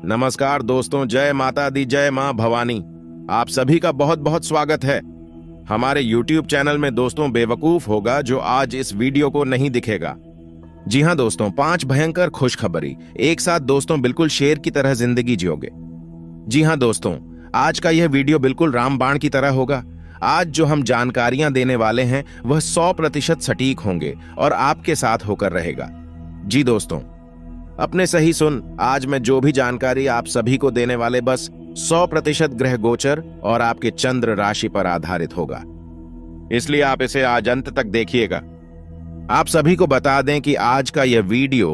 नमस्कार दोस्तों, जय माता दी, जय मां भवानी। आप सभी का बहुत बहुत स्वागत है हमारे YouTube चैनल में। दोस्तों, बेवकूफ होगा जो आज इस वीडियो को नहीं दिखेगा। जी हां दोस्तों, 5 भयंकर खुशखबरी एक साथ दोस्तों, बिल्कुल शेर की तरह जिंदगी जियोगे। जी हां दोस्तों, आज का यह वीडियो बिल्कुल रामबाण की तरह होगा। आज जो हम जानकारियां देने वाले हैं वह 100% सटीक होंगे और आपके साथ होकर रहेगा। जी दोस्तों, अपने सही सुन, आज मैं जो भी जानकारी आप सभी को देने वाले बस 100% ग्रह गोचर और आपके चंद्र राशि पर आधारित होगा, इसलिए आप इसे आज अंत तक देखिएगा। आप सभी को बता दें कि आज का यह वीडियो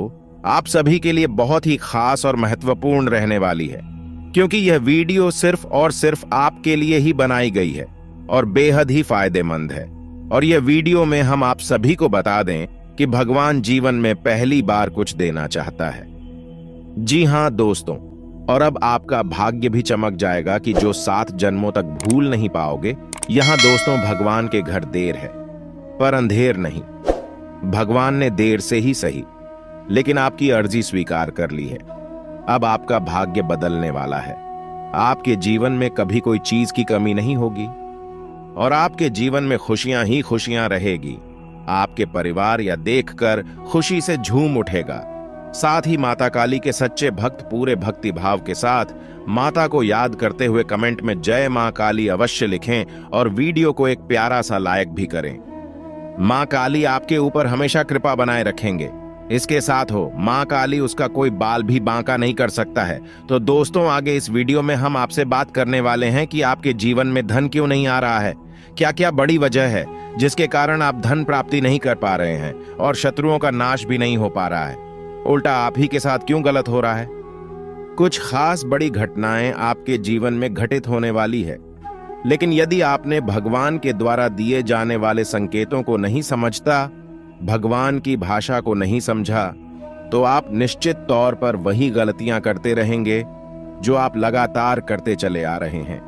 आप सभी के लिए बहुत ही खास और महत्वपूर्ण रहने वाली है, क्योंकि यह वीडियो सिर्फ और सिर्फ आपके लिए ही बनाई गई है और बेहद ही फायदेमंद है। और यह वीडियो में हम आप सभी को बता दें कि भगवान जीवन में पहली बार कुछ देना चाहता है। जी हां दोस्तों, और अब आपका भाग्य भी चमक जाएगा कि जो 7 जन्मों तक भूल नहीं पाओगे। यहां दोस्तों, भगवान के घर देर है पर अंधेर नहीं। भगवान ने देर से ही सही, लेकिन आपकी अर्जी स्वीकार कर ली है। अब आपका भाग्य बदलने वाला है। आपके जीवन में कभी कोई चीज की कमी नहीं होगी और आपके जीवन में खुशियां ही खुशियां रहेगी। आपके परिवार या देखकर खुशी से झूम उठेगा। साथ ही माता काली के सच्चे भक्त पूरे भक्ति भाव के साथ माता को याद करते हुए कमेंट में जय मां काली अवश्य लिखें और वीडियो को एक प्यारा सा लाइक भी करें। मां काली आपके ऊपर हमेशा कृपा बनाए रखेंगे। इसके साथ हो, मां काली उसका कोई बाल भी बांका नहीं कर सकता है। तो दोस्तों, आगे इस वीडियो में हम आपसे बात करने वाले हैं कि आपके जीवन में धन क्यों नहीं आ रहा है, क्या क्या बड़ी वजह है जिसके कारण आप धन प्राप्ति नहीं कर पा रहे हैं और शत्रुओं का नाश भी नहीं हो पा रहा है। उल्टा आप ही के साथ क्यों गलत हो रहा है। कुछ खास बड़ी घटनाएं आपके जीवन में घटित होने वाली है, लेकिन यदि आपने भगवान के द्वारा दिए जाने वाले संकेतों को नहीं समझता, भगवान की भाषा को नहीं समझा, तो आप निश्चित तौर पर वही गलतियां करते रहेंगे जो आप लगातार करते चले आ रहे हैं।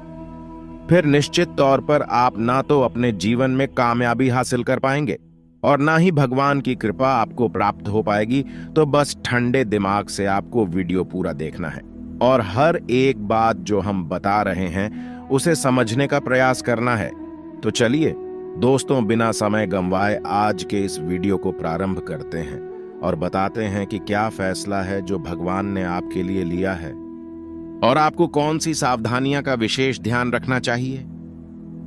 फिर निश्चित तौर पर आप ना तो अपने जीवन में कामयाबी हासिल कर पाएंगे और ना ही भगवान की कृपा आपको प्राप्त हो पाएगी। तो बस ठंडे दिमाग से आपको वीडियो पूरा देखना है और हर एक बात जो हम बता रहे हैं उसे समझने का प्रयास करना है। तो चलिए दोस्तों, बिना समय गंवाए आज के इस वीडियो को प्रारंभ करते हैं और बताते हैं कि क्या फैसला है जो भगवान ने आपके लिए लिया है और आपको कौन सी सावधानियां का विशेष ध्यान रखना चाहिए।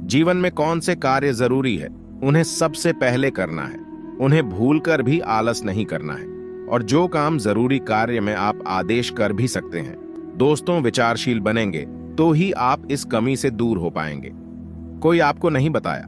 जीवन में कौन से कार्य जरूरी है, उन्हें सबसे पहले करना है। उन्हें भूलकर भी आलस नहीं करना है और जो काम जरूरी कार्य में आप आदेश कर भी सकते हैं। दोस्तों, विचारशील बनेंगे तो ही आप इस कमी से दूर हो पाएंगे। कोई आपको नहीं बताया,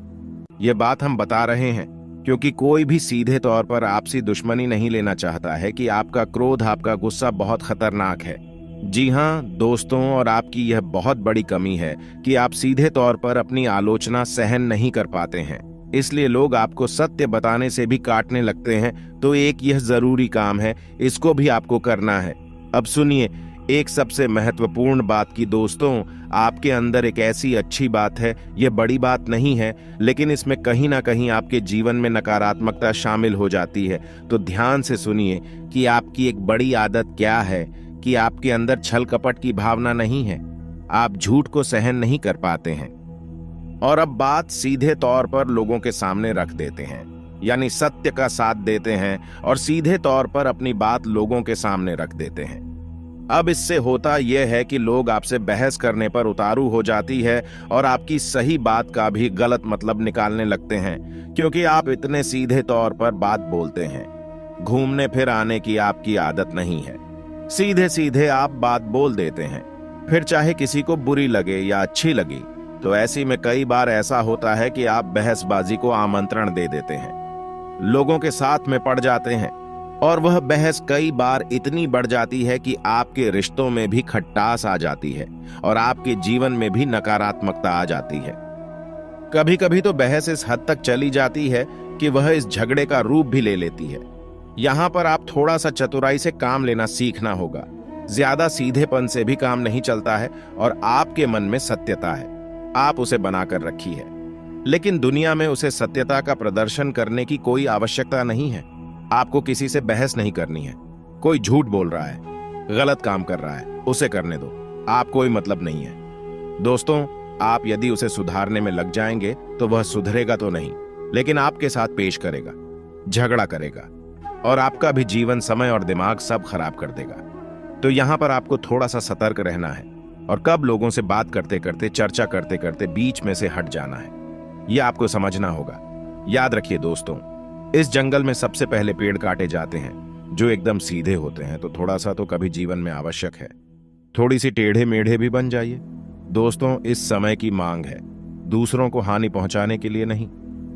यह बात हम बता रहे हैं, क्योंकि कोई भी सीधे तौर पर आपसी दुश्मनी नहीं लेना चाहता है कि आपका क्रोध, आपका गुस्सा बहुत खतरनाक है। जी हां दोस्तों, और आपकी यह बहुत बड़ी कमी है कि आप सीधे तौर पर अपनी आलोचना सहन नहीं कर पाते हैं, इसलिए लोग आपको सत्य बताने से भी काटने लगते हैं। तो एक यह जरूरी काम है, इसको भी आपको करना है। अब सुनिए एक सबसे महत्वपूर्ण बात की दोस्तों, आपके अंदर एक ऐसी अच्छी बात है, यह बड़ी बात नहीं है, लेकिन इसमें कहीं ना कहीं आपके जीवन में नकारात्मकता शामिल हो जाती है। तो ध्यान से सुनिए कि आपकी एक बड़ी आदत क्या है, कि आपके अंदर छल कपट की भावना नहीं है। आप झूठ को सहन नहीं कर पाते हैं और अब बात सीधे तौर पर लोगों के सामने रख देते हैं, यानी सत्य का साथ देते हैं और सीधे तौर पर अपनी बात लोगों के सामने रख देते हैं। अब इससे होता यह है कि लोग आपसे बहस करने पर उतारू हो जाती है और आपकी सही बात का भी गलत मतलब निकालने लगते हैं, क्योंकि आप इतने सीधे तौर पर बात बोलते हैं। घूमने फिर आने की आपकी आदत नहीं है, सीधे सीधे आप बात बोल देते हैं, फिर चाहे किसी को बुरी लगे या अच्छी लगी। तो ऐसी में कई बार ऐसा होता है कि आप बहसबाजी को आमंत्रण दे देते हैं, लोगों के साथ में पड़ जाते हैं और वह बहस कई बार इतनी बढ़ जाती है कि आपके रिश्तों में भी खटास आ जाती है और आपके जीवन में भी नकारात्मकता आ जाती है। कभी कभी तो बहस इस हद तक चली जाती है कि वह इस झगड़े का रूप भी ले लेती है। यहां पर आप थोड़ा सा चतुराई से काम लेना सीखना होगा। ज्यादा सीधेपन से भी काम नहीं चलता है और आपके मन में सत्यता है, आप उसे बनाकर रखी है, लेकिन दुनिया में उसे सत्यता का प्रदर्शन करने की कोई आवश्यकता नहीं है। आपको किसी से बहस नहीं करनी है। कोई झूठ बोल रहा है, गलत काम कर रहा है, उसे करने दो, आप कोई मतलब नहीं है। दोस्तों, आप यदि उसे सुधारने में लग जाएंगे तो वह सुधरेगा तो नहीं, लेकिन आपके साथ पेश करेगा, झगड़ा करेगा और आपका भी जीवन, समय और दिमाग सब खराब कर देगा। तो यहां पर आपको थोड़ा सा सतर्क रहना है और कब लोगों से बात करते करते, चर्चा करते करते बीच में से हट जाना है, यह आपको समझना होगा। याद रखिए दोस्तों, इस जंगल में सबसे पहले पेड़ काटे जाते हैं जो एकदम सीधे होते हैं, तो थोड़ा सा तो कभी जीवन में आवश्यक है, थोड़ी सी टेढ़े मेढ़े भी बन जाइए। दोस्तों, इस समय की मांग है, दूसरों को हानि पहुंचाने के लिए नहीं,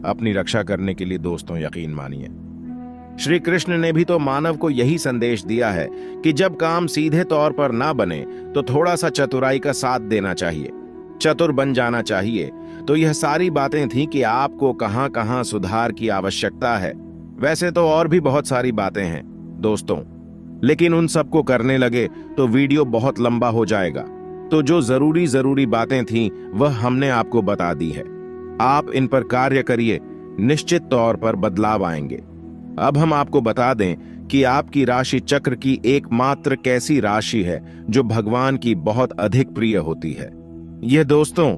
अपनी रक्षा करने के लिए। दोस्तों, यकीन मानिए, श्री कृष्ण ने भी तो मानव को यही संदेश दिया है कि जब काम सीधे तौर पर ना बने तो थोड़ा सा चतुराई का साथ देना चाहिए, चतुर बन जाना चाहिए। तो यह सारी बातें थीं कि आपको कहां कहां सुधार की आवश्यकता है। वैसे तो और भी बहुत सारी बातें हैं दोस्तों, लेकिन उन सबको करने लगे तो वीडियो बहुत लंबा हो जाएगा। तो जो जरूरी बातें थीं वह हमने आपको बता दी है। आप इन पर कार्य करिए, निश्चित तौर पर बदलाव आएंगे। अब हम आपको बता दें कि आपकी राशि चक्र की एकमात्र कैसी राशि है जो भगवान की बहुत अधिक प्रिय होती है। यह दोस्तों,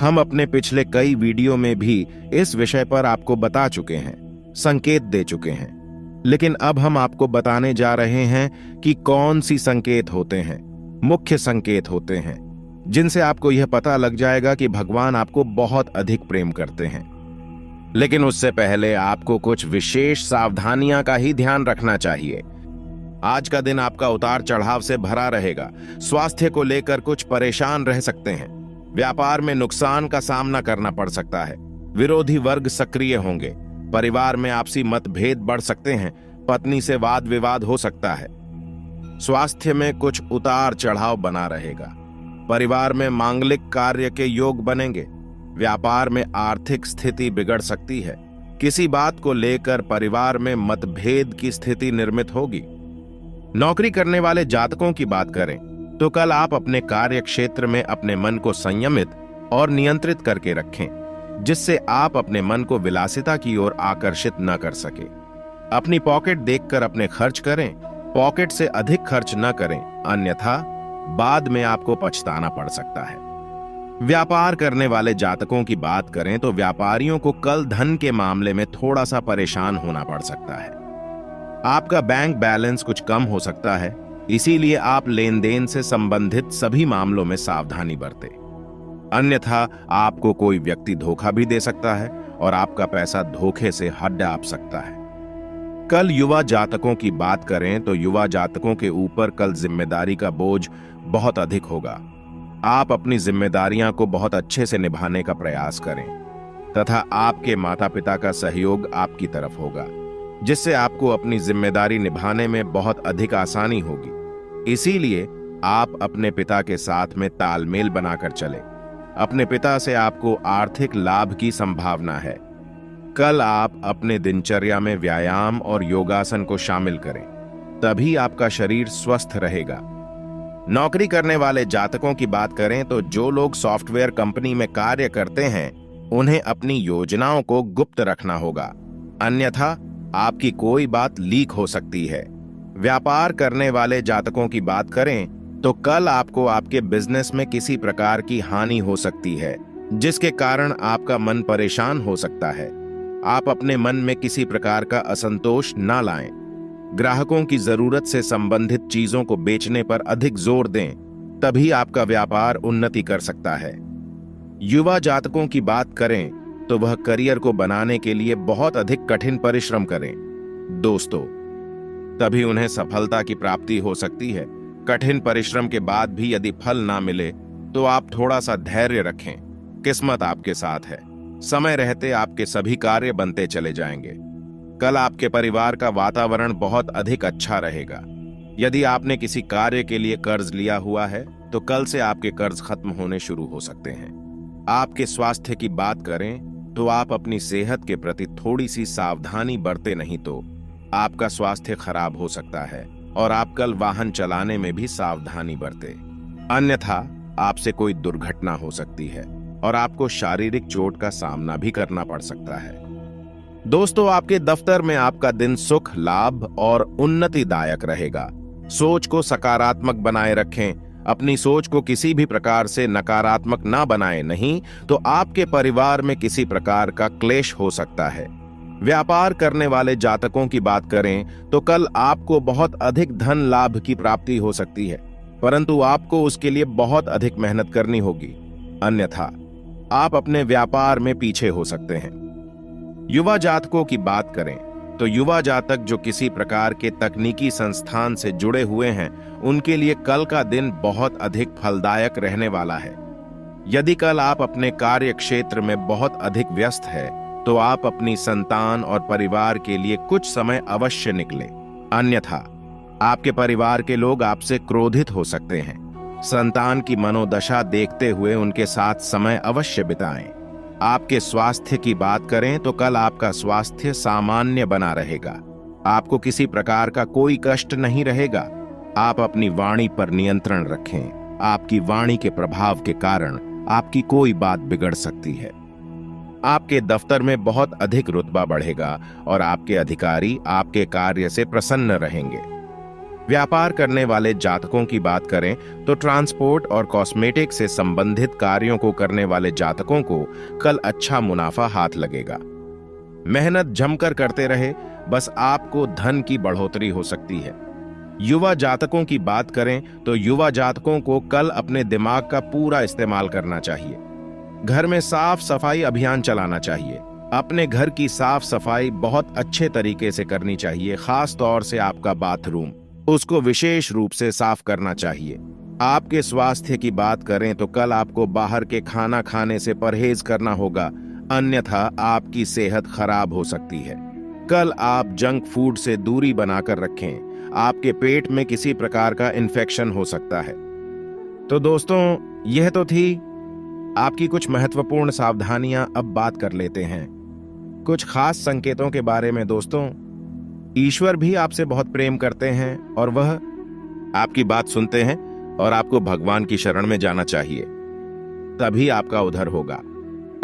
हम अपने पिछले कई वीडियो में भी इस विषय पर आपको बता चुके हैं, संकेत दे चुके हैं, लेकिन अब हम आपको बताने जा रहे हैं कि कौन सी संकेत होते हैं, मुख्य संकेत होते हैं, जिनसे आपको यह पता लग जाएगा कि भगवान आपको बहुत अधिक प्रेम करते हैं। लेकिन उससे पहले आपको कुछ विशेष सावधानियां का ही ध्यान रखना चाहिए। आज का दिन आपका उतार चढ़ाव से भरा रहेगा। स्वास्थ्य को लेकर कुछ परेशान रह सकते हैं, व्यापार में नुकसान का सामना करना पड़ सकता है, विरोधी वर्ग सक्रिय होंगे, परिवार में आपसी मतभेद बढ़ सकते हैं, पत्नी से वाद विवाद हो सकता है, स्वास्थ्य में कुछ उतार चढ़ाव बना रहेगा, परिवार में मांगलिक कार्य के योग बनेंगे, व्यापार में आर्थिक स्थिति बिगड़ सकती है, किसी बात को लेकर परिवार में मतभेद की स्थिति निर्मित होगी। नौकरी करने वाले जातकों की बात करें तो कल आप अपने कार्य क्षेत्र में अपने मन को संयमित और नियंत्रित करके रखें, जिससे आप अपने मन को विलासिता की ओर आकर्षित न कर सके। अपनी पॉकेट देखकर अपने खर्च करें, पॉकेट से अधिक खर्च न करें, अन्यथा बाद में आपको पछताना पड़ सकता है। व्यापार करने वाले जातकों की बात करें तो व्यापारियों को कल धन के मामले में थोड़ा सा परेशान होना पड़ सकता है। आपका बैंक बैलेंस कुछ कम हो सकता है, इसीलिए आप लेन देन से संबंधित सभी मामलों में सावधानी बरतें, अन्यथा आपको कोई व्यक्ति धोखा भी दे सकता है और आपका पैसा धोखे से हट डाप सकता है। कल युवा जातकों की बात करें तो युवा जातकों के ऊपर कल जिम्मेदारी का बोझ बहुत अधिक होगा। आप अपनी जिम्मेदारियां को बहुत अच्छे से निभाने का प्रयास करें तथा आपके माता पिता का सहयोग आपकी तरफ होगा, जिससे आपको अपनी जिम्मेदारी निभाने में बहुत अधिक आसानी होगी। इसीलिए आप अपने पिता के साथ में तालमेल बनाकर चलें। अपने पिता से आपको आर्थिक लाभ की संभावना है। कल आप अपने दिनचर्या में व्यायाम और योगासन को शामिल करें, तभी आपका शरीर स्वस्थ रहेगा। नौकरी करने वाले जातकों की बात करें तो जो लोग सॉफ्टवेयर कंपनी में कार्य करते हैं उन्हें अपनी योजनाओं को गुप्त रखना होगा, अन्यथा आपकी कोई बात लीक हो सकती है। व्यापार करने वाले जातकों की बात करें तो कल आपको आपके बिजनेस में किसी प्रकार की हानि हो सकती है, जिसके कारण आपका मन परेशान हो सकता है। आप अपने मन में किसी प्रकार का असंतोष ना लाएं। ग्राहकों की जरूरत से संबंधित चीजों को बेचने पर अधिक जोर दें, तभी आपका व्यापार उन्नति कर सकता है। युवा जातकों की बात करें तो वह करियर को बनाने के लिए बहुत अधिक कठिन परिश्रम करें दोस्तों, तभी उन्हें सफलता की प्राप्ति हो सकती है। कठिन परिश्रम के बाद भी यदि फल ना मिले तो आप थोड़ा सा धैर्य रखें, किस्मत आपके साथ है। समय रहते आपके सभी कार्य बनते चले जाएंगे। कल आपके परिवार का वातावरण बहुत अधिक अच्छा रहेगा। यदि आपने किसी कार्य के लिए कर्ज लिया हुआ है तो कल से आपके कर्ज खत्म होने शुरू हो सकते हैं। आपके स्वास्थ्य की बात करें तो आप अपनी सेहत के प्रति थोड़ी सी सावधानी बरते, नहीं तो आपका स्वास्थ्य खराब हो सकता है और आप कल वाहन चलाने में भी सावधानी बरते, अन्यथा आपसे कोई दुर्घटना हो सकती है और आपको शारीरिक चोट का सामना भी करना पड़ सकता है। दोस्तों, आपके दफ्तर में आपका दिन सुख, लाभ और उन्नतिदायक रहेगा। सोच को सकारात्मक बनाए रखें। अपनी सोच को किसी भी प्रकार से नकारात्मक ना बनाए, नहीं तो आपके परिवार में किसी प्रकार का क्लेश हो सकता है। व्यापार करने वाले जातकों की बात करें तो कल आपको बहुत अधिक धन लाभ की प्राप्ति हो सकती है, परंतु आपको उसके लिए बहुत अधिक मेहनत करनी होगी, अन्यथा आप अपने व्यापार में पीछे हो सकते हैं। युवा जातकों की बात करें तो युवा जातक जो किसी प्रकार के तकनीकी संस्थान से जुड़े हुए हैं, उनके लिए कल का दिन बहुत अधिक फलदायक रहने वाला है। यदि कल आप अपने कार्य क्षेत्र में बहुत अधिक व्यस्त है तो आप अपनी संतान और परिवार के लिए कुछ समय अवश्य निकलें, अन्यथा आपके परिवार के लोग आपसे क्रोधित हो सकते हैं। संतान की मनोदशा देखते हुए उनके साथ समय अवश्य बिताएं। आपके स्वास्थ्य की बात करें तो कल आपका स्वास्थ्य सामान्य बना रहेगा। आपको किसी प्रकार का कोई कष्ट नहीं रहेगा। आप अपनी वाणी पर नियंत्रण रखें। आपकी वाणी के प्रभाव के कारण आपकी कोई बात बिगड़ सकती है। आपके दफ्तर में बहुत अधिक रुतबा बढ़ेगा और आपके अधिकारी आपके कार्य से प्रसन्न रहेंगे। व्यापार करने वाले जातकों की बात करें तो ट्रांसपोर्ट और कॉस्मेटिक से संबंधित कार्यों को करने वाले जातकों को कल अच्छा मुनाफा हाथ लगेगा। मेहनत जमकर करते रहे, बस आपको धन की बढ़ोतरी हो सकती है। युवा जातकों की बात करें तो युवा जातकों को कल अपने दिमाग का पूरा इस्तेमाल करना चाहिए। घर में साफ सफाई अभियान चलाना चाहिए। अपने घर की साफ सफाई बहुत अच्छे तरीके से करनी चाहिए। खास तौर से आपका बाथरूम, उसको विशेष रूप से साफ करना चाहिए। आपके स्वास्थ्य की बात करें तो कल आपको बाहर के खाना खाने से परहेज करना होगा, अन्यथा आपकी सेहत खराब हो सकती है। कल आप जंक फूड से दूरी बनाकर रखें। आपके पेट में किसी प्रकार का इन्फेक्शन हो सकता है। तो दोस्तों, यह तो थी आपकी कुछ महत्वपूर्ण सावधानियां। अब बात कर लेते हैं कुछ खास संकेतों के बारे में। दोस्तों, ईश्वर भी आपसे बहुत प्रेम करते हैं और वह आपकी बात सुनते हैं और आपको भगवान की शरण में जाना चाहिए, तभी आपका उद्धार होगा।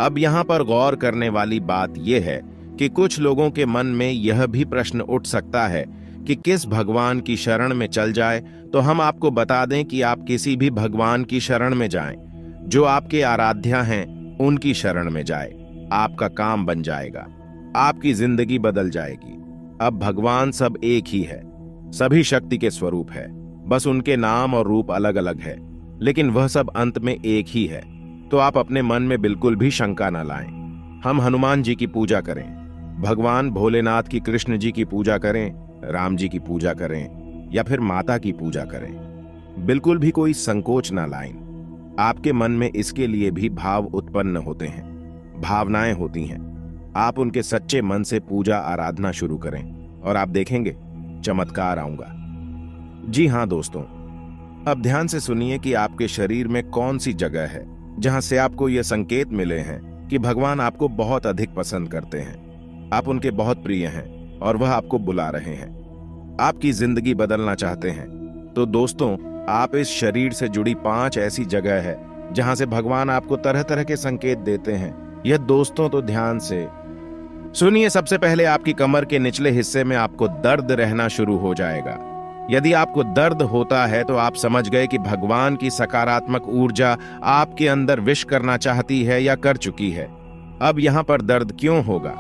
अब यहां पर गौर करने वाली बात यह है कि कुछ लोगों के मन में यह भी प्रश्न उठ सकता है कि किस भगवान की शरण में चल जाए। तो हम आपको बता दें कि आप किसी भी भगवान की शरण में जाएं, जो आपके आराध्या हैं उनकी शरण में जाए। आपका काम बन जाएगा, आपकी जिंदगी बदल जाएगी। अब भगवान सब एक ही है, सभी शक्ति के स्वरूप है, बस उनके नाम और रूप अलग अलग है, लेकिन वह सब अंत में एक ही है। तो आप अपने मन में बिल्कुल भी शंका न लाएं। हम हनुमान जी की पूजा करें, भगवान भोलेनाथ की, कृष्ण जी की पूजा करें, राम जी की पूजा करें या फिर माता की पूजा करें, बिल्कुल भी कोई संकोच ना लाएं। आपके मन में इसके लिए भी भाव उत्पन्न होते हैं, भावनाएं होती हैं। आप उनके सच्चे मन से पूजा आराधना शुरू करें और आप देखेंगे चमत्कार आऊंगा। जी हां दोस्तों, अब ध्यान से सुनिए कि आपके शरीर में कौन सी जगह है जहां से आपको यह संकेत मिले हैं कि भगवान आपको बहुत अधिक पसंद करते हैं, आप उनके बहुत प्रिय हैं और वह आपको बुला रहे हैं, आपकी जिंदगी बदलना चाहते हैं। तो दोस्तों, आप इस शरीर से जुड़ी 5 ऐसी जगह है जहां से भगवान आपको तरह तरह के संकेत देते हैं। यह दोस्तों तो ध्यान से सुनिए। सबसे पहले आपकी कमर के निचले हिस्से में आपको दर्द रहना शुरू हो जाएगा। यदि आपको दर्द होता है तो आप समझ गए कि भगवान की सकारात्मक ऊर्जा आपके अंदर विश करना चाहती है या कर चुकी है। अब यहां पर दर्द क्यों होगा?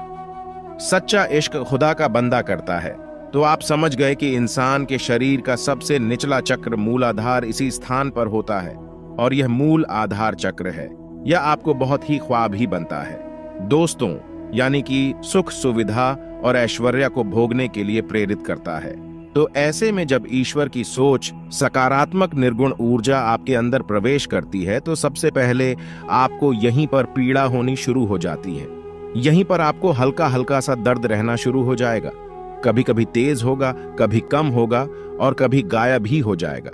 सच्चा इश्क खुदा का बंदा करता है। तो आप समझ गए कि इंसान के शरीर का सबसे निचला चक्र मूलाधार इसी स्थान पर होता है और यह मूल आधार चक्र है। यह आपको बहुत ही ख्वाब ही बनता है दोस्तों, यानी कि सुख सुविधा और ऐश्वर्य को भोगने के लिए प्रेरित करता है। तो ऐसे में जब ईश्वर की सोच, सकारात्मक निर्गुण ऊर्जा आपके अंदर प्रवेश करती है तो सबसे पहले आपको यहीं पर पीड़ा होनी शुरू हो जाती है। यहीं पर आपको हल्का हल्का सा दर्द रहना शुरू हो जाएगा। कभी कभी तेज होगा, कभी कम होगा और कभी गायब ही हो जाएगा।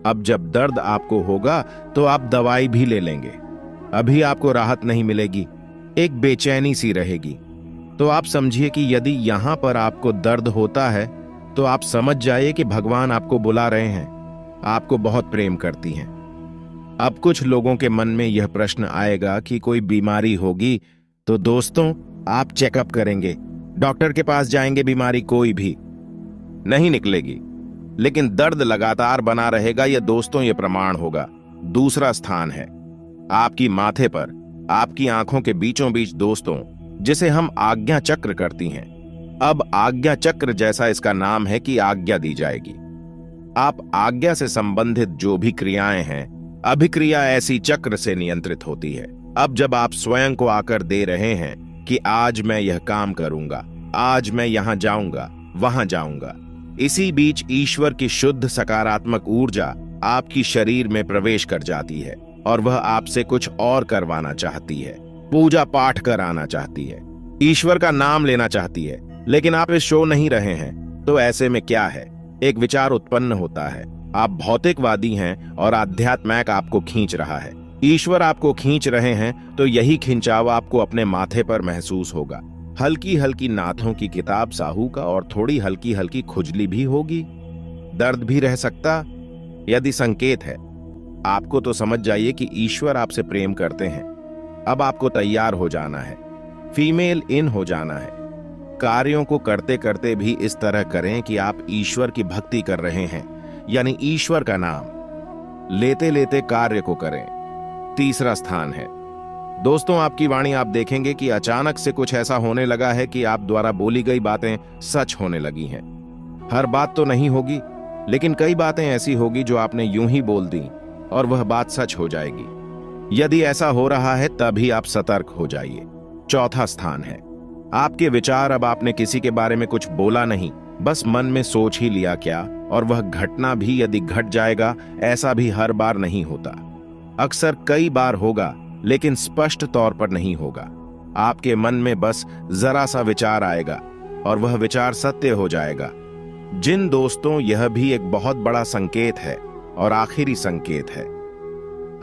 अब जब दर्द आपको होगा तो आप दवाई भी ले लेंगे, अभी आपको राहत नहीं मिलेगी, एक बेचैनी सी रहेगी। तो आप समझिए कि यदि यहां पर आपको दर्द होता है तो आप समझ जाइए कि भगवान आपको बुला रहे हैं, आपको बहुत प्रेम करती हैं। अब कुछ लोगों के मन में यह प्रश्न आएगा कि कोई बीमारी होगी। तो दोस्तों, आप चेकअप करेंगे, डॉक्टर के पास जाएंगे, बीमारी कोई भी नहीं निकलेगी। लेकिन दर्द लगातार बना रहेगा, यह दोस्तों ये प्रमाण होगा। दूसरा स्थान है आपकी माथे पर, आपकी आंखों के बीचों बीच दोस्तों, जिसे हम आज्ञा चक्र करती हैं। अब आज्ञा चक्र जैसा इसका नाम है कि आज्ञा दी जाएगी। आप आज्ञा से संबंधित जो भी क्रियाएं हैं, अभिक्रिया ऐसी चक्र से नियंत्रित होती है। अब जब आप स्वयं को आकर दे रहे हैं कि आज मैं यह काम करूंगा, आज मैं यहां जाऊंगा, वहां जाऊंगा, इसी बीच ईश्वर की शुद्ध सकारात्मक ऊर्जा आपकी शरीर में प्रवेश कर जाती है और वह आपसे कुछ और करवाना चाहती है, पूजा पाठ कराना चाहती है, ईश्वर का नाम लेना चाहती है, लेकिन आप इस शो नहीं रहे हैं। तो ऐसे में क्या है, एक विचार उत्पन्न होता है। आप भौतिकवादी हैं और आध्यात्मिक आपको खींच रहा है, ईश्वर आपको खींच रहे हैं, तो यही खिंचाव आपको अपने माथे पर महसूस होगा। हल्की हल्की नाथों की किताब साहू का और थोड़ी हल्की हल्की खुजली भी होगी, दर्द भी रह सकता। यदि संकेत है आपको, तो समझ जाइए कि ईश्वर आपसे प्रेम करते हैं। अब आपको तैयार हो जाना है, फीमेल इन हो जाना है। कार्यों को करते करते भी इस तरह करें कि आप ईश्वर की भक्ति कर रहे हैं, यानी ईश्वर का नाम लेते लेते कार्य को करें। तीसरा स्थान है दोस्तों आपकी वाणी। आप देखेंगे कि अचानक से कुछ ऐसा होने लगा है कि आप द्वारा बोली गई बातें सच होने लगी हैं। हर बात तो नहीं होगी, लेकिन कई बातें ऐसी होगी जो आपने यूं ही बोल दी और वह बात सच हो जाएगी। यदि ऐसा हो रहा है तभी आप सतर्क हो जाइए। चौथा स्थान है आपके विचार। अब आपने किसी के बारे में कुछ बोला नहीं, बस मन में सोच ही लिया क्या, और वह घटना भी यदि घट जाएगा, ऐसा भी हर बार नहीं होता। अक्सर कई बार होगा, लेकिन स्पष्ट तौर पर नहीं होगा। आपके मन में बस जरा सा विचार आएगा और वह विचार सत्य हो जाएगा। जिन दोस्तों, यह भी एक बहुत बड़ा संकेत है और आखिरी संकेत है।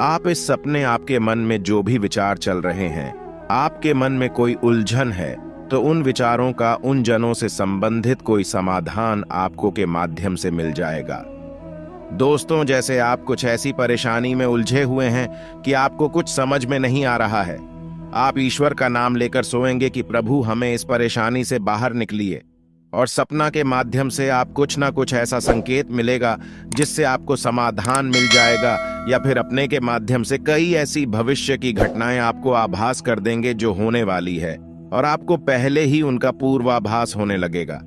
आप इस सपने, आपके मन में जो भी विचार चल रहे हैं, आपके मन में कोई उलझन है, तो उन विचारों का उन जनों से संबंधित कोई समाधान आपको के माध्यम से मिल जाएगा। दोस्तों, जैसे आप कुछ ऐसी परेशानी में उलझे हुए हैं कि आपको कुछ समझ में नहीं आ रहा है, आप ईश्वर का नाम लेकर सोएंगे कि प्रभु हमें इस परेशानी से बाहर निकलिए, और सपना के माध्यम से आप कुछ ना कुछ ऐसा संकेत मिलेगा जिससे आपको समाधान मिल जाएगा, या फिर अपने के माध्यम से कई ऐसी भविष्य की घटनाएं आपको आभास कर देंगे जो होने वाली है, और आपको पहले ही उनका पूर्वाभास होने लगेगा।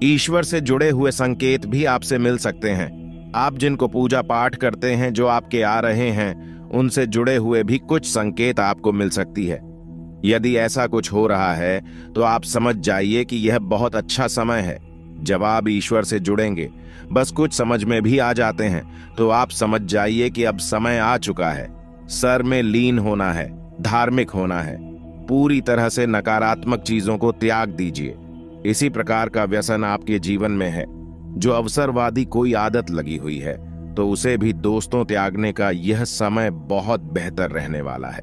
ईश्वर से जुड़े हुए संकेत भी आपसे मिल सकते हैं। आप जिनको पूजा पाठ करते हैं, जो आपके आ रहे हैं, उनसे जुड़े हुए भी कुछ संकेत आपको मिल सकती है। यदि ऐसा कुछ हो रहा है तो आप समझ जाइए कि यह बहुत अच्छा समय है। जब आप ईश्वर से जुड़ेंगे, बस कुछ समझ में भी आ जाते हैं, तो आप समझ जाइए कि अब समय आ चुका है। सर में लीन होना है, धार्मिक होना है, पूरी तरह से नकारात्मक चीजों को त्याग दीजिए। इसी प्रकार का व्यसन आपके जीवन में है। जो अवसरवादी कोई आदत लगी हुई है, तो उसे भी दोस्तों त्यागने का यह समय बहुत बेहतर रहने वाला है।